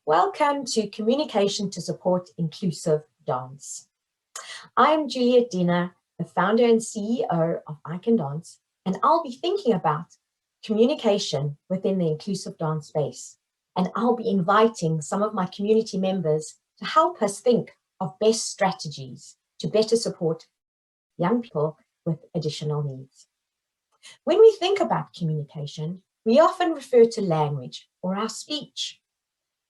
Welcome to Communication to Support Inclusive Dance. I'm Juliet Diener, the founder and CEO of icandance, and I'll be thinking about communication within the inclusive dance space. And I'll be inviting some of my community members to help us think of best strategies to better support young people with additional needs. When we think about communication, we often refer to language or our speech.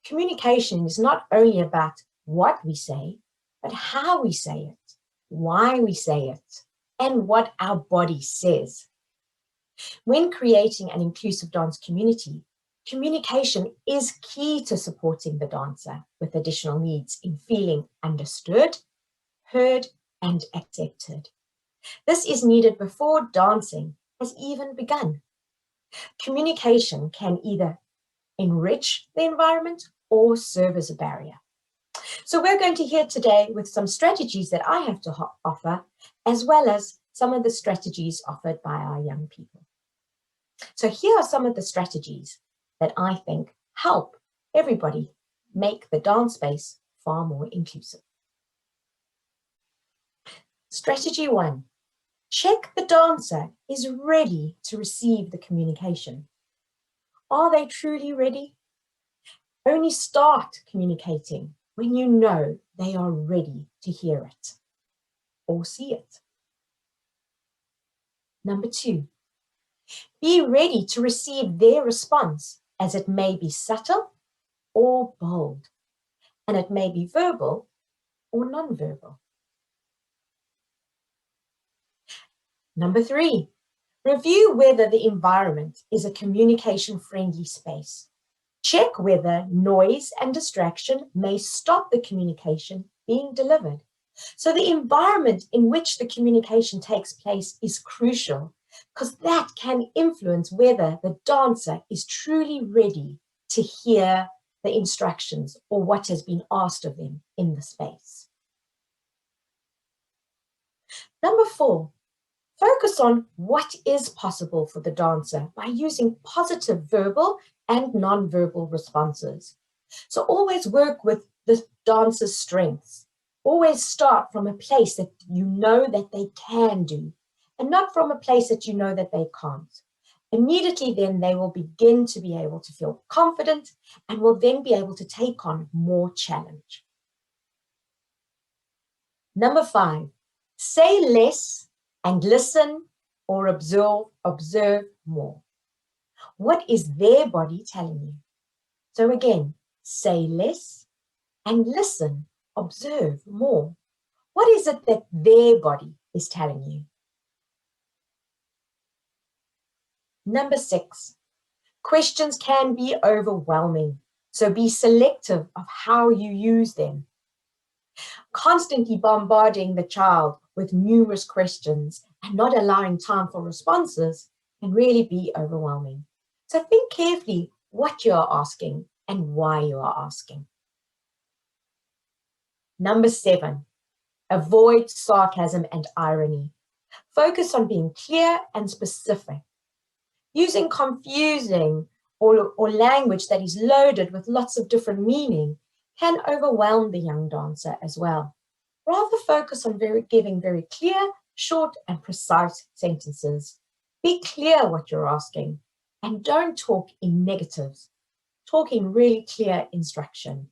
Communication is not only about what we say, but how we say it, why we say it, and what our body says. When creating an inclusive dance community, communication is key to supporting the dancer with additional needs in feeling understood, heard, and accepted. This is needed before dancing has even begun. Communication can either enrich the environment or serve as a barrier. So we're going to hear today with some strategies that I have to offer, as well as some of the strategies offered by our young people. So here are some of the strategies that I think help everybody make the dance space far more inclusive. Strategy 1, check the dancer is ready to receive the communication. Are they truly ready? Only start communicating when you know they are ready to hear it or see it. Number 2, be ready to receive their response, as it may be subtle or bold, and it may be verbal or non-verbal. Number 3, review whether the environment is a communication-friendly space. Check whether noise and distraction may stop the communication being delivered. So the environment in which the communication takes place is crucial, because that can influence whether the dancer is truly ready to hear the instructions or what has been asked of them in the space. Number 4, focus on what is possible for the dancer by using positive verbal and non-verbal responses. So always work with the dancer's strengths. Always start from a place that you know that they can do, and not from a place that you know that they can't. Immediately then they will begin to be able to feel confident and will then be able to take on more challenge. Number 5, say less and listen or observe more. What is their body telling you? So again, say less and listen, observe more. What is it that their body is telling you? Number 6, questions can be overwhelming, so be selective of how you use them. Constantly bombarding the child with numerous questions and not allowing time for responses can really be overwhelming. So think carefully what you are asking and why you are asking. Number 7, avoid sarcasm and irony. Focus on being clear and specific. Using confusing or language that is loaded with lots of different meaning can overwhelm the young dancer as well. Rather focus on giving very clear, short, and precise sentences. Be clear what you're asking, and don't talk in negatives. Talk in really clear instruction.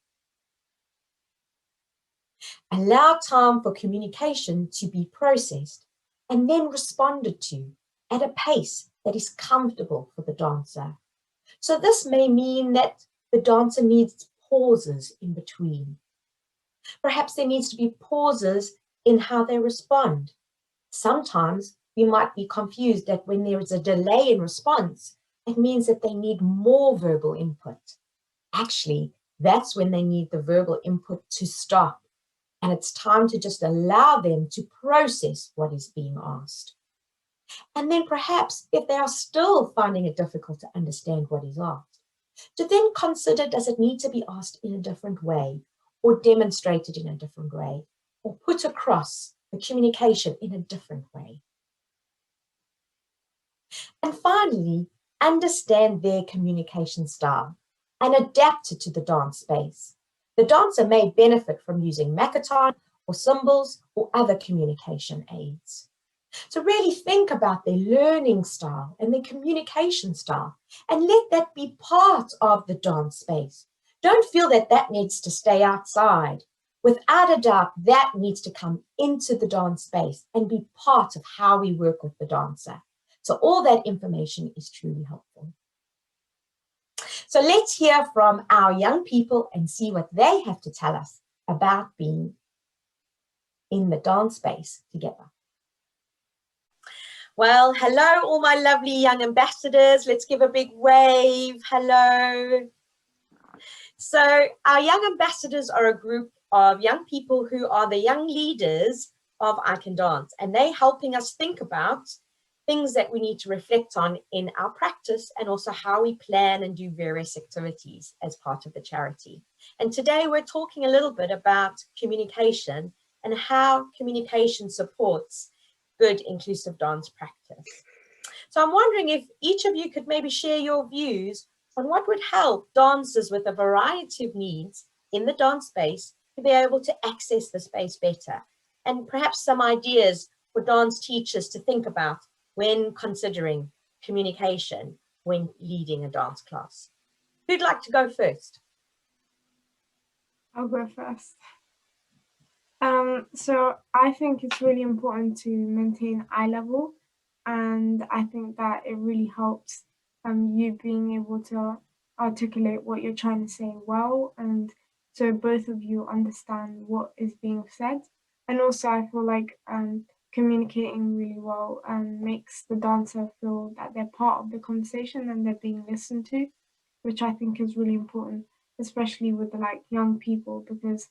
Allow time for communication to be processed and then responded to at a pace that is comfortable for the dancer. So this may mean that the dancer needs pauses in between. Perhaps there needs to be pauses in how they respond. Sometimes we might be confused that when there is a delay in response, it means that they need more verbal input. Actually, that's when they need the verbal input to stop. And it's time to just allow them to process what is being asked. And then perhaps if they are still finding it difficult to understand what is asked, to then consider, does it need to be asked in a different way, or demonstrated in a different way, or put across the communication in a different way. And finally, understand their communication style. and adapted to the dance space. The dancer may benefit from using Makaton or symbols or other communication aids. So really think about their learning style and their communication style and let that be part of the dance space. Don't feel that that needs to stay outside. Without a doubt, that needs to come into the dance space and be part of how we work with the dancer. So all that information is truly helpful. So let's hear from our young people and see what they have to tell us about being in the dance space together. Well, hello, all my lovely young ambassadors. Let's give a big wave. Hello. So our young ambassadors are a group of young people who are the young leaders of icandance, and they're helping us think about things that we need to reflect on in our practice and also how we plan and do various activities as part of the charity. And today we're talking a little bit about communication and how communication supports good inclusive dance practice. So I'm wondering if each of you could maybe share your views on what would help dancers with a variety of needs in the dance space to be able to access the space better, and perhaps some ideas for dance teachers to think about when considering communication when leading a dance class. Who'd like to go first? I'll go first. So I think it's really important to maintain eye level, and I think that it really helps you being able to articulate what you're trying to say well, and so both of you understand what is being said. And also I feel like communicating really well makes the dancer feel that they're part of the conversation and they're being listened to, which I think is really important, especially with the young people, because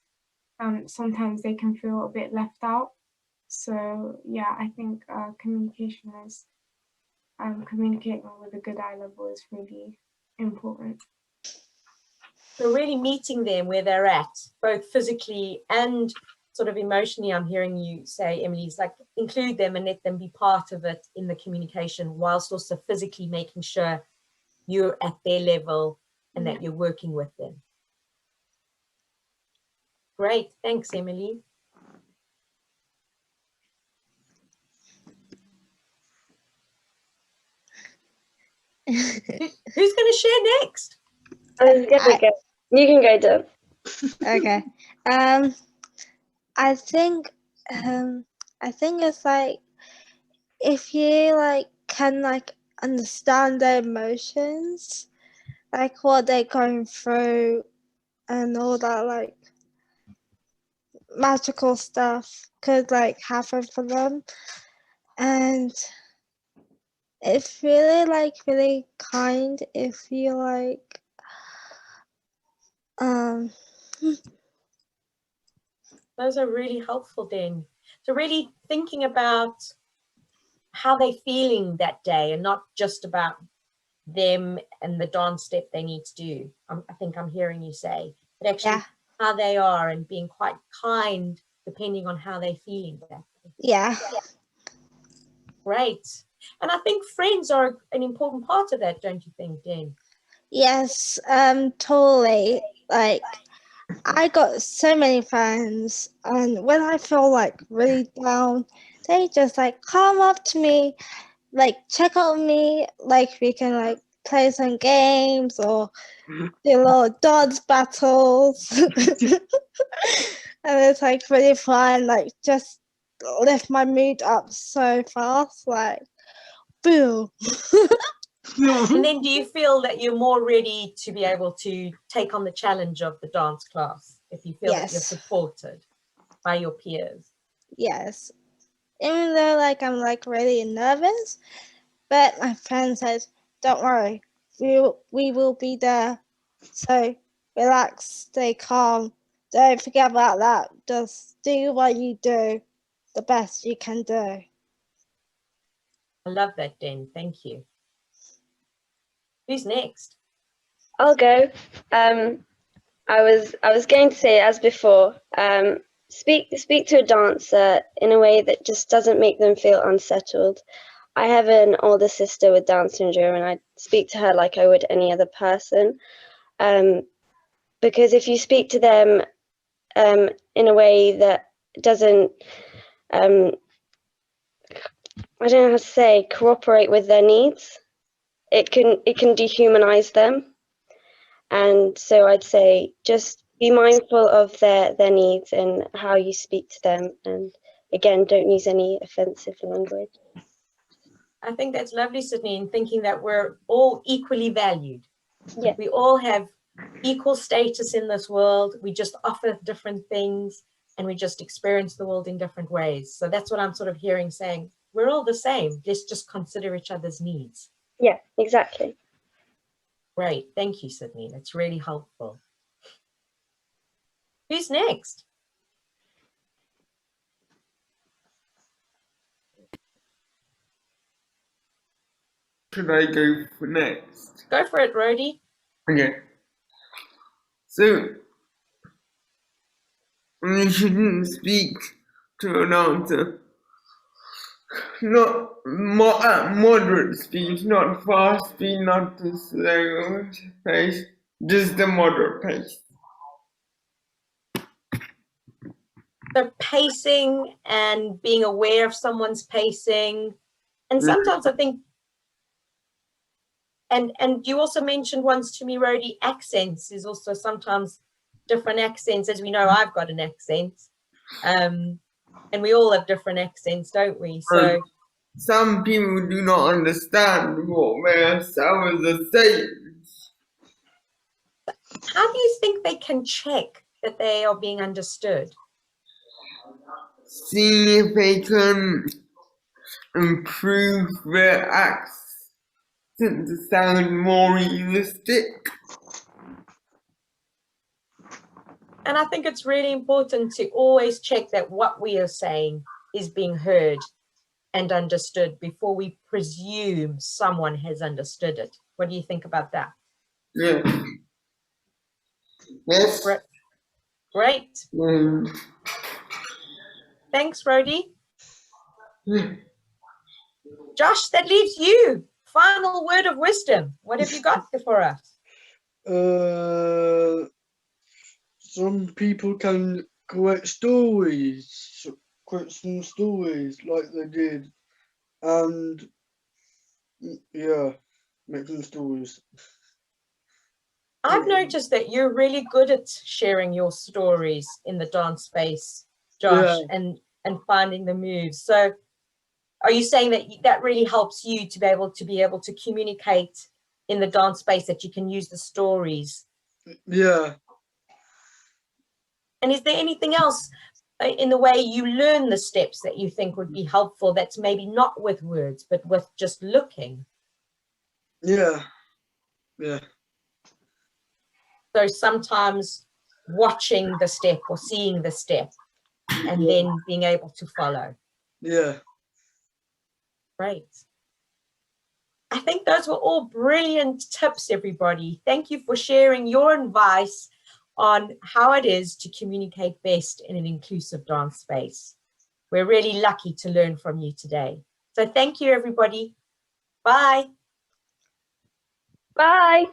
sometimes they can feel a bit left out. So yeah, I think communication is communicating with a good eye level is really important. So really meeting them where they're at, both physically and sort of emotionally. I'm hearing you say, Emily, is like include them and let them be part of it in the communication, whilst also physically making sure you're at their level and that you're working with them. Great, thanks, Emily. Who's going to share next? I was gonna go. You can go, Deb. Okay. I think it's like if you can understand their emotions, like what they're going through and all that magical stuff could happen for them, and it's really really kind if you Those are really helpful then. So really thinking about how they're feeling that day and not just about them and the dance step they need to do. I think I'm hearing you say, but actually how they are and being quite kind depending on how they're feeling that day. Yeah. Great. And I think friends are an important part of that, don't you think, Jen? Yes, totally. I got so many friends, and when I feel really down, they just come up to me, check on me, we can play some games or do little dance battles. And it's really fun, just lift my mood up so fast, boom. And then do you feel that you're more ready to be able to take on the challenge of the dance class if you feel that you're supported by your peers? Yes. Even though I'm really nervous, but my friend says, don't worry, we will be there. So relax, stay calm. Don't forget about that. Just do what you do, the best you can do. I love that, Den. Thank you. Who's next? I'll go. I was going to say, as before, speak to a dancer in a way that just doesn't make them feel unsettled. I have an older sister with Down syndrome, and I speak to her like I would any other person. Because if you speak to them in a way that doesn't, I don't know how to say, cooperate with their needs, it can dehumanize them. And so I'd say just be mindful of their needs and how you speak to them. And again, don't use any offensive language. I think that's lovely, Sydney, in thinking that we're all equally valued. Yeah. We all have equal status in this world. We just offer different things and we just experience the world in different ways. So that's what I'm sort of hearing, saying we're all the same. Let's just consider each other's needs. Yeah, exactly. Great. Thank you, Sydney. That's really helpful. Who's next? Should I go for next? Go for it, Rhodey. Okay. So, you shouldn't speak to an answer. Not at moderate speed, not fast speed, not the slow pace, just the moderate pace. So pacing and being aware of someone's pacing. And sometimes I think, and you also mentioned once to me, Rhodey, accents is also sometimes different accents. As we know, I've got an accent. And we all have different accents, don't we? So some people do not understand what their sounds are saying. How do you think they can check that they are being understood? See if they can improve their accent to sound more realistic. And I think it's really important to always check that what we are saying is being heard and understood before we presume someone has understood it. What do you think about that? Yeah. Yes. Great. Thanks, Rhodey. Josh, that leaves you. Final word of wisdom. What have you got for us? Some people can create stories, create some stories like they did, and yeah, make some stories. I've noticed that you're really good at sharing your stories in the dance space, Josh, Yeah. and finding the moves. So are you saying that that really helps you to be able to communicate in the dance space, that you can use the stories? Yeah. And is there anything else in the way you learn the steps that you think would be helpful, that's maybe not with words, but with just looking? Yeah. Yeah. So sometimes watching the step or seeing the step and then being able to follow. Yeah. Great. I think those were all brilliant tips, everybody. Thank you for sharing your advice on how it is to communicate best in an inclusive dance space. We're really lucky to learn from you today. So thank you, everybody. Bye. Bye.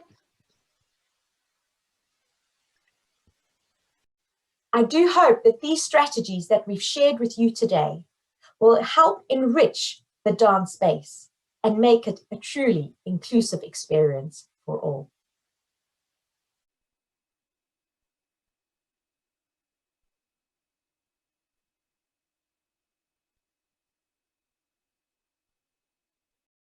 I do hope that these strategies that we've shared with you today will help enrich the dance space and make it a truly inclusive experience for all.